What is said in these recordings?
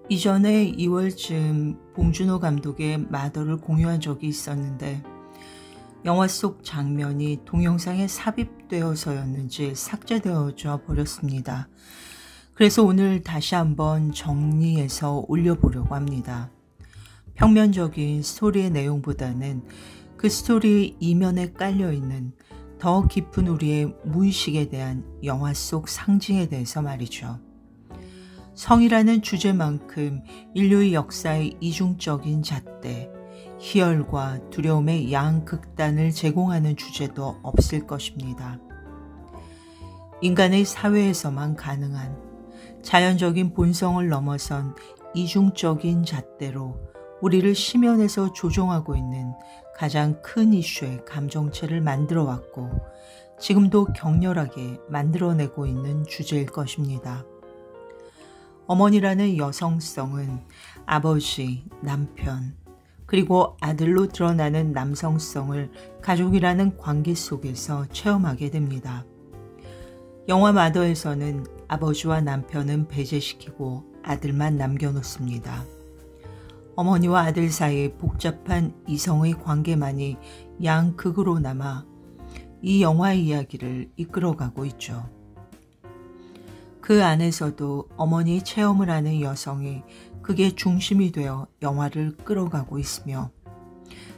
이전에 2월쯤 봉준호 감독의 마더를 공유한 적이 있었는데 영화 속 장면이 동영상에 삽입되어서였는지 삭제되어져 버렸습니다. 그래서 오늘 다시 한번 정리해서 올려보려고 합니다. 평면적인 스토리의 내용보다는 그 스토리 이면에 깔려있는 더 깊은 우리의 무의식에 대한 영화 속 상징에 대해서 말이죠. 성이라는 주제만큼 인류의 역사의 이중적인 잣대, 희열과 두려움의 양극단을 제공하는 주제도 없을 것입니다. 인간의 사회에서만 가능한 자연적인 본성을 넘어선 이중적인 잣대로 우리를 심연에서 조종하고 있는 가장 큰 이슈의 감정체를 만들어 왔고 지금도 격렬하게 만들어내고 있는 주제일 것입니다. 어머니라는 여성성은 아버지, 남편, 그리고 아들로 드러나는 남성성을 가족이라는 관계 속에서 체험하게 됩니다. 영화 마더에서는 아버지와 남편은 배제시키고 아들만 남겨놓습니다. 어머니와 아들 사이의 복잡한 이성의 관계만이 양극으로 남아 이 영화의 이야기를 이끌어가고 있죠. 그 안에서도 어머니의 체험을 하는 여성이 그게 중심이 되어 영화를 끌어가고 있으며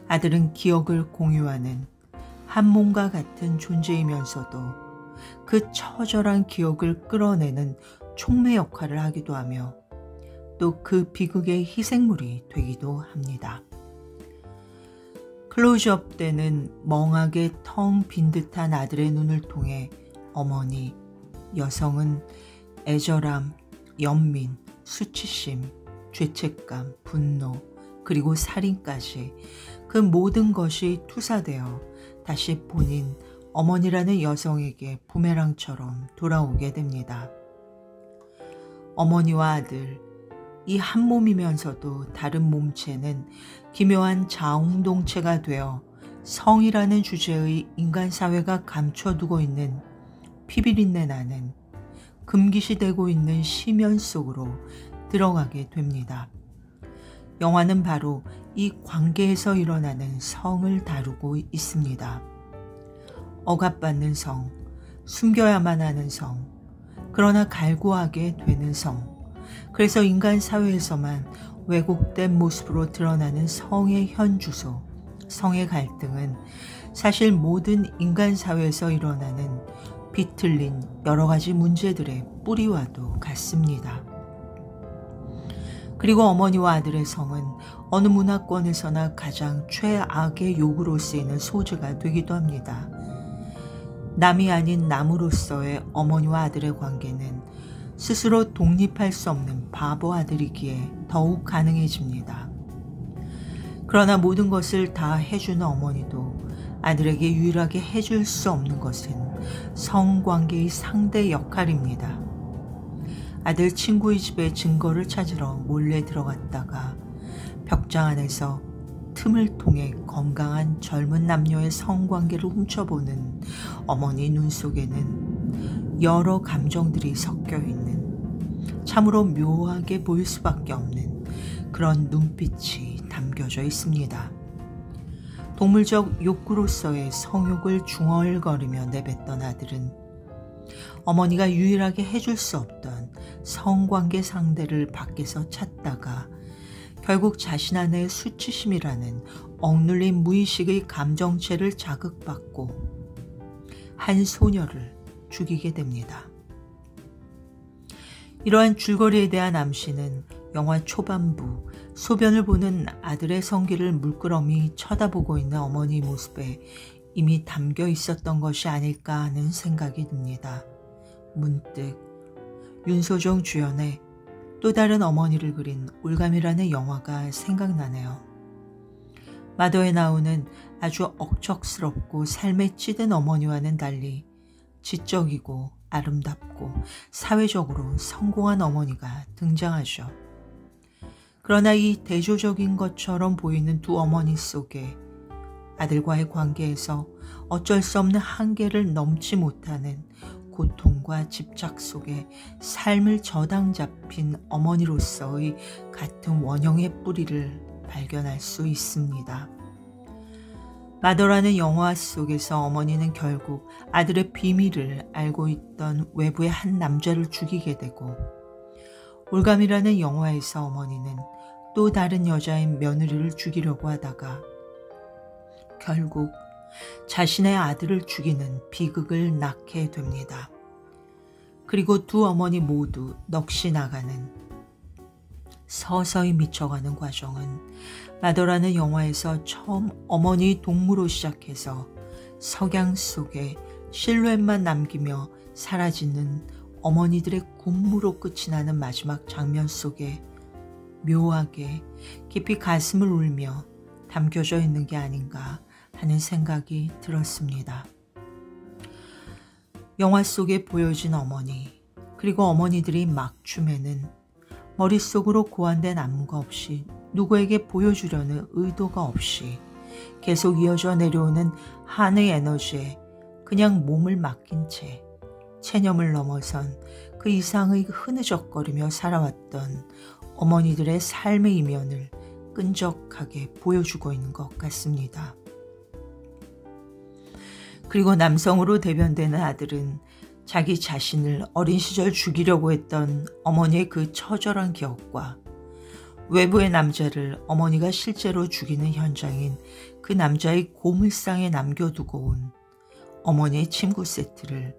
아들은 기억을 공유하는 한 몸과 같은 존재이면서도 그 처절한 기억을 끌어내는 촉매 역할을 하기도 하며 또 그 비극의 희생물이 되기도 합니다. 클로즈업 때는 멍하게 텅 빈 듯한 아들의 눈을 통해 어머니, 여성은 애절함, 연민, 수치심, 죄책감, 분노, 그리고 살인까지 그 모든 것이 투사되어 다시 본인 어머니라는 여성에게 부메랑처럼 돌아오게 됩니다. 어머니와 아들, 이 한 몸이면서도 다른 몸체는 기묘한 자웅동체가 되어 성이라는 주제의 인간 사회가 감춰두고 있는 피비린내 나는 금기시되고 있는 심연 속으로 들어가게 됩니다. 영화는 바로 이 관계에서 일어나는 성을 다루고 있습니다. 억압받는 성, 숨겨야만 하는 성, 그러나 갈구하게 되는 성, 그래서 인간 사회에서만 왜곡된 모습으로 드러나는 성의 현주소, 성의 갈등은 사실 모든 인간 사회에서 일어나는 비틀린 여러 가지 문제들의 뿌리와도 같습니다. 그리고 어머니와 아들의 성은 어느 문화권에서나 가장 최악의 욕으로 쓰이는 소재가 되기도 합니다. 남이 아닌 남으로서의 어머니와 아들의 관계는 스스로 독립할 수 없는 바보 아들이기에 더욱 가능해집니다. 그러나 모든 것을 다 해주는 어머니도 아들에게 유일하게 해줄 수 없는 것은 성관계의 상대 역할입니다. 아들 친구의 집에 증거를 찾으러 몰래 들어갔다가 벽장 안에서 틈을 통해 건강한 젊은 남녀의 성관계를 훔쳐보는 어머니 눈 속에는 여러 감정들이 섞여 있는 참으로 묘하게 보일 수밖에 없는 그런 눈빛이 담겨져 있습니다. 동물적 욕구로서의 성욕을 중얼거리며 내뱉던 아들은 어머니가 유일하게 해줄 수 없던 성관계 상대를 밖에서 찾다가 결국 자신 안의 수치심이라는 억눌린 무의식의 감정체를 자극받고 한 소녀를 죽이게 됩니다. 이러한 줄거리에 대한 암시는 영화 초반부 소변을 보는 아들의 성기를 물끄러미 쳐다보고 있는 어머니 모습에 이미 담겨 있었던 것이 아닐까 하는 생각이 듭니다. 문득 윤소정 주연의 또 다른 어머니를 그린 올감이라는 영화가 생각나네요. 마더에 나오는 아주 억척스럽고 삶에 찌든 어머니와는 달리 지적이고 아름답고 사회적으로 성공한 어머니가 등장하죠. 그러나 이 대조적인 것처럼 보이는 두 어머니 속에 아들과의 관계에서 어쩔 수 없는 한계를 넘지 못하는 고통과 집착 속에 삶을 저당 잡힌 어머니로서의 같은 원형의 뿌리를 발견할 수 있습니다. 마더라는 영화 속에서 어머니는 결국 아들의 비밀을 알고 있던 외부의 한 남자를 죽이게 되고, 올감이라는 영화에서 어머니는 또 다른 여자인 며느리를 죽이려고 하다가 결국 자신의 아들을 죽이는 비극을 낳게 됩니다. 그리고 두 어머니 모두 넋이 나가는, 서서히 미쳐가는 과정은 마더라는 영화에서 처음 어머니 동무로 시작해서 석양 속에 실루엣만 남기며 사라지는 어머니들의 군무로 끝이 나는 마지막 장면 속에 묘하게 깊이 가슴을 울며 담겨져 있는 게 아닌가 하는 생각이 들었습니다. 영화 속에 보여진 어머니, 그리고 어머니들이 막춤에는 머릿속으로 고안된 안무가 없이, 누구에게 보여주려는 의도가 없이 계속 이어져 내려오는 한의 에너지에 그냥 몸을 맡긴 채 체념을 넘어선 그 이상의 흐느적거리며 살아왔던 어머니들의 삶의 이면을 끈적하게 보여주고 있는 것 같습니다. 그리고 남성으로 대변되는 아들은 자기 자신을 어린 시절 죽이려고 했던 어머니의 그 처절한 기억과 외부의 남자를 어머니가 실제로 죽이는 현장인 그 남자의 고물상에 남겨두고 온 어머니의 침구 세트를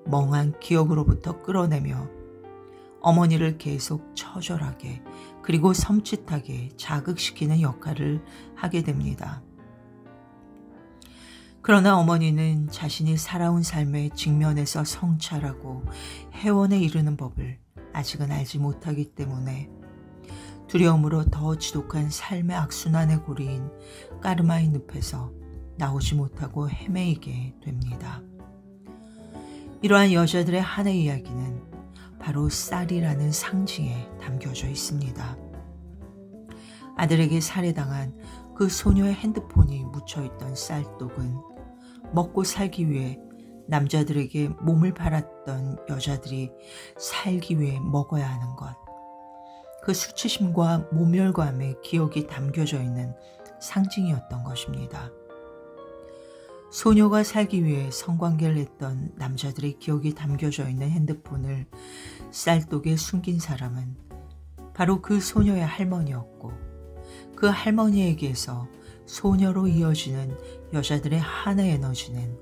멍한 기억으로부터 끌어내며 어머니를 계속 처절하게 그리고 섬찟하게 자극시키는 역할을 하게 됩니다. 그러나 어머니는 자신이 살아온 삶의 직면에서 성찰하고 해원에 이르는 법을 아직은 알지 못하기 때문에 두려움으로 더 지독한 삶의 악순환의 고리인 까르마의 늪에서 나오지 못하고 헤매이게 됩니다. 이러한 여자들의 한의 이야기는 바로 쌀이라는 상징에 담겨져 있습니다. 아들에게 살해당한 그 소녀의 핸드폰이 묻혀있던 쌀독은 먹고 살기 위해 남자들에게 몸을 팔았던 여자들이 살기 위해 먹어야 하는 것, 그 수치심과 모멸감의 기억이 담겨져 있는 상징이었던 것입니다. 소녀가 살기 위해 성관계를 했던 남자들의 기억이 담겨져 있는 핸드폰을 쌀독에 숨긴 사람은 바로 그 소녀의 할머니였고, 그 할머니에게서 소녀로 이어지는 여자들의 한의 에너지는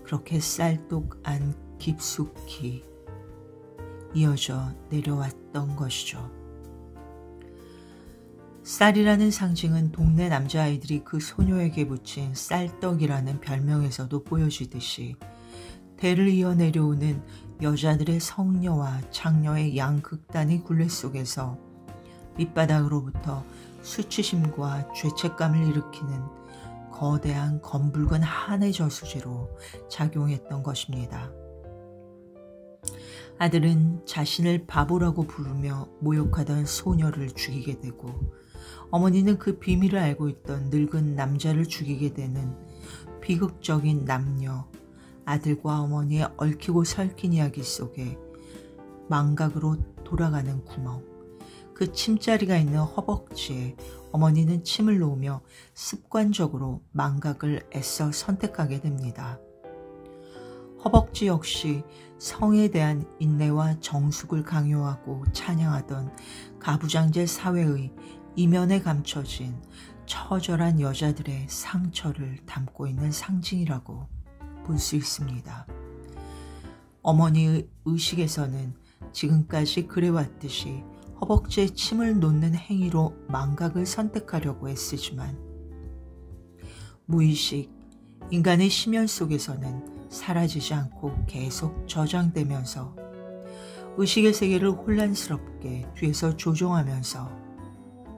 그렇게 쌀독 안 깊숙이 이어져 내려왔던 것이죠. 쌀이라는 상징은 동네 남자아이들이 그 소녀에게 붙인 쌀떡이라는 별명에서도 보여지듯이 대를 이어 내려오는 여자들의 성녀와 장녀의 양극단의 굴레 속에서 밑바닥으로부터 수치심과 죄책감을 일으키는 거대한 검붉은 한의 저수지로 작용했던 것입니다. 아들은 자신을 바보라고 부르며 모욕하던 소녀를 죽이게 되고, 어머니는 그 비밀을 알고 있던 늙은 남자를 죽이게 되는 비극적인 남녀, 아들과 어머니의 얽히고 설킨 이야기 속에 망각으로 돌아가는 구멍, 그 침자리가 있는 허벅지에 어머니는 침을 놓으며 습관적으로 망각을 애써 선택하게 됩니다. 허벅지 역시 성에 대한 인내와 정숙을 강요하고 찬양하던 가부장제 사회의 이면에 감춰진 처절한 여자들의 상처를 담고 있는 상징이라고 볼 수 있습니다. 어머니의 의식에서는 지금까지 그래왔듯이 허벅지에 침을 놓는 행위로 망각을 선택하려고 애쓰지만, 무의식, 인간의 심연 속에서는 사라지지 않고 계속 저장되면서 의식의 세계를 혼란스럽게 뒤에서 조종하면서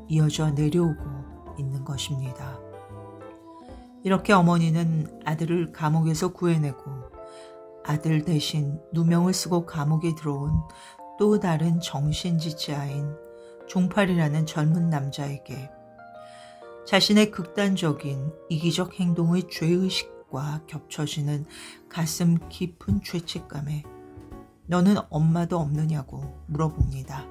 이어져 내려오고 있는 것입니다. 이렇게 어머니는 아들을 감옥에서 구해내고 아들 대신 누명을 쓰고 감옥에 들어온 또 다른 정신지체아인 종팔이라는 젊은 남자에게 자신의 극단적인 이기적 행동의 죄의식 충격과 겹쳐지는 가슴 깊은 죄책감에 너는 엄마도 없느냐고 물어봅니다.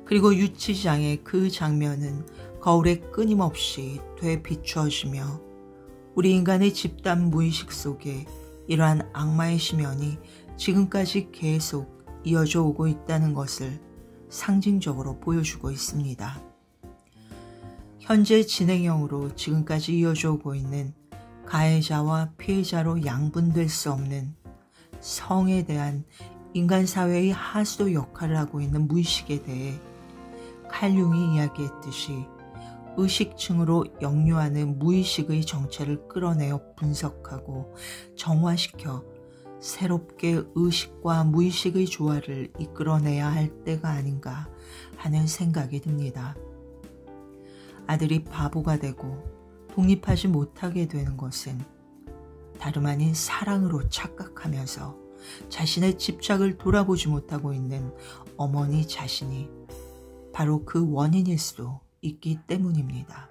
그리고 유치장의 그 장면은 거울에 끊임없이 되비추어지며 우리 인간의 집단 무의식 속에 이러한 악마의 심연이 지금까지 계속 이어져 오고 있다는 것을 상징적으로 보여주고 있습니다. 현재 진행형으로 지금까지 이어져 오고 있는 가해자와 피해자로 양분될 수 없는 성에 대한 인간 사회의 하수도 역할을 하고 있는 무의식에 대해 칼융이 이야기했듯이 의식층으로 역류하는 무의식의 정체를 끌어내어 분석하고 정화시켜 새롭게 의식과 무의식의 조화를 이끌어내야 할 때가 아닌가 하는 생각이 듭니다. 아들이 바보가 되고 독립하지 못하게 되는 것은 다름 아닌 사랑으로 착각하면서 자신의 집착을 돌아보지 못하고 있는 어머니 자신이 바로 그 원인일 수도 있기 때문입니다.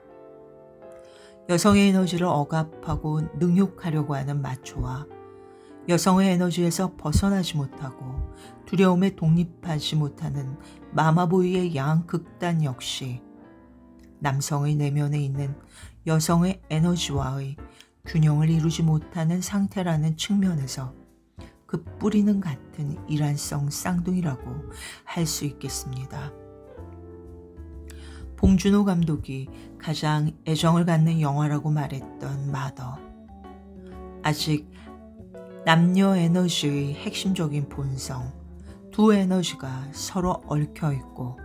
여성의 에너지를 억압하고 능욕하려고 하는 마초와 여성의 에너지에서 벗어나지 못하고 두려움에 독립하지 못하는 마마보이의 양극단 역시 남성의 내면에 있는 여성의 에너지와의 균형을 이루지 못하는 상태라는 측면에서 그 뿌리는 같은 일란성 쌍둥이라고 할 수 있겠습니다. 봉준호 감독이 가장 애정을 갖는 영화라고 말했던 마더. 아직 남녀 에너지의 핵심적인 본성, 두 에너지가 서로 얽혀있고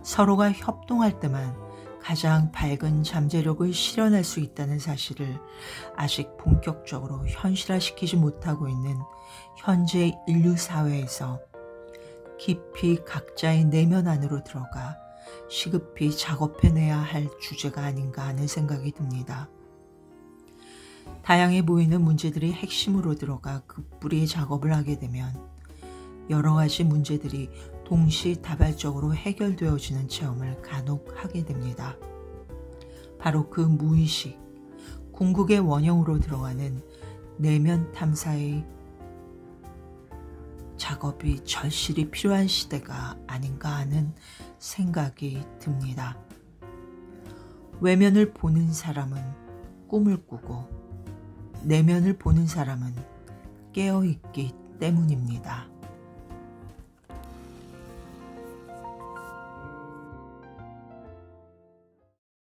서로가 협동할 때만 가장 밝은 잠재력을 실현할 수 있다는 사실을 아직 본격적으로 현실화시키지 못하고 있는 현재 인류 사회에서 깊이 각자의 내면 안으로 들어가 시급히 작업해내야 할 주제가 아닌가 하는 생각이 듭니다. 다양해 보이는 문제들이 핵심으로 들어가 그 뿌리의 작업을 하게 되면 여러 가지 문제들이 동시다발적으로 해결되어지는 체험을 간혹 하게 됩니다. 바로 그 무의식, 궁극의 원형으로 들어가는 내면 탐사의 작업이 절실히 필요한 시대가 아닌가 하는 생각이 듭니다. 외면을 보는 사람은 꿈을 꾸고 내면을 보는 사람은 깨어있기 때문입니다.